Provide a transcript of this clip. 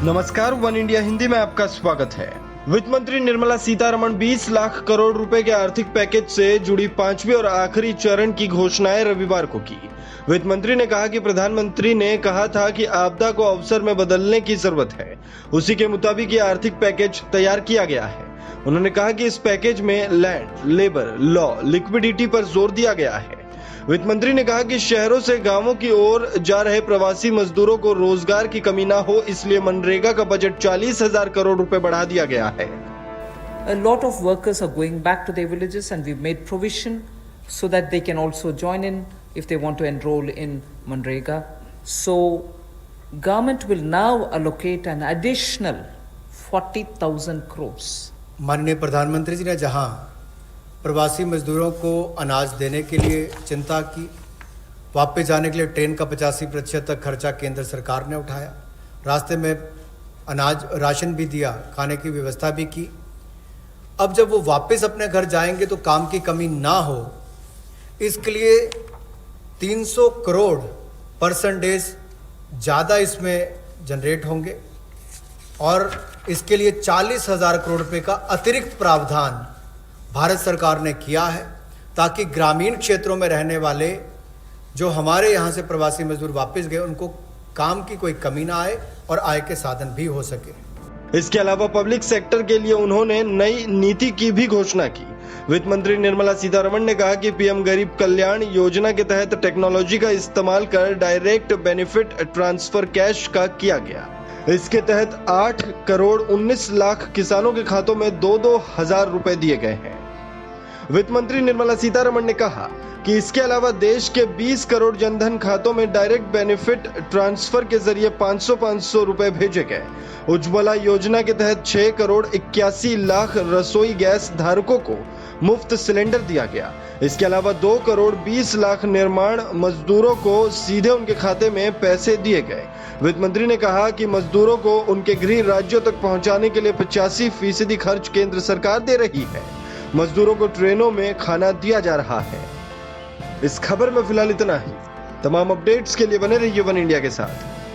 नमस्कार, one India Hindi में आपका स्वागत है। वित्त मंत्री निर्मला सीतारमण 20 लाख करोड़ रुपए के आर्थिक पैकेज से जुड़ी पांचवी और आखिरी चरण की घोषणाएं रविवार को की। वित्त मंत्री ने कहा कि प्रधानमंत्री ने कहा था कि आपदा को अवसर में बदलने की जरूरत है। उसी के मुताबिक ये आर्थिक पैकेज तैयार किया गया है। उन्होंने कहा कि इस पैकेज में लैंड, लेबर, लॉ, लिक्विडिटी पर जोर दिया गया है। वित्त मंत्री ने कहा कि शहरों से गांवों की ओर जा रहे प्रवासी मजदूरों को रोजगार की कमी ना हो, इसलिए मनरेगा का बजट 40,000 करोड़ रुपए बढ़ा दिया गया है। A lot of workers are going back to their villages and we've made provision so that they can also join in if they want to enroll in Manrega. So government will now allocate an additional 40,000 crores. माननीय प्रधानमंत्री जी ने जहां प्रवासी मजदूरों को अनाज देने के लिए चिंता की, वापस जाने के लिए ट्रेन का 85% तक खर्चा केंद्र सरकार ने उठाया, रास्ते में अनाज राशन भी दिया, खाने की व्यवस्था भी की। अब जब वो वापस अपने घर जाएंगे तो काम की कमी ना हो, इसके लिए 300 करोड़ परसेंटेज ज़्यादा इसमें जनरेट होंगे और इसके लिए 40,000 करोड़ रुपये का अतिरिक्त प्रावधान भारत सरकार ने किया है, ताकि ग्रामीण क्षेत्रों में रहने वाले जो हमारे यहाँ से प्रवासी मजदूर वापस गए उनको काम की कोई कमी ना आए और आय के साधन भी हो सके। इसके अलावा पब्लिक सेक्टर के लिए उन्होंने नई नीति की भी घोषणा की। वित्त मंत्री निर्मला सीतारमण ने कहा कि पीएम गरीब कल्याण योजना के तहत टेक्नोलॉजी का इस्तेमाल कर डायरेक्ट बेनिफिट ट्रांसफर कैश का किया गया। इसके तहत 8 करोड़ 19 लाख किसानों के खातों में 2-2 हजार रुपए दिए गए हैं। वित्त मंत्री निर्मला सीतारमण ने कहा कि इसके अलावा देश के 20 करोड़ जनधन खातों में डायरेक्ट बेनिफिट ट्रांसफर के जरिए 500-500 रुपए भेजे गए। उज्ज्वला योजना के तहत 6 करोड़ 81 लाख रसोई गैस धारकों को मुफ्त सिलेंडर दिया गया। इसके अलावा 2 करोड़ 20 लाख निर्माण मजदूरों को सीधे उनके खाते में पैसे दिए गए। वित्त मंत्री ने कहा कि मजदूरों को उनके गृह राज्यों तक पहुंचाने के लिए 85% खर्च केंद्र सरकार दे रही है। मजदूरों को ट्रेनों में खाना दिया जा रहा है। इस खबर में फिलहाल इतना ही। तमाम अपडेट्स के लिए बने रहिए वन इंडिया के साथ।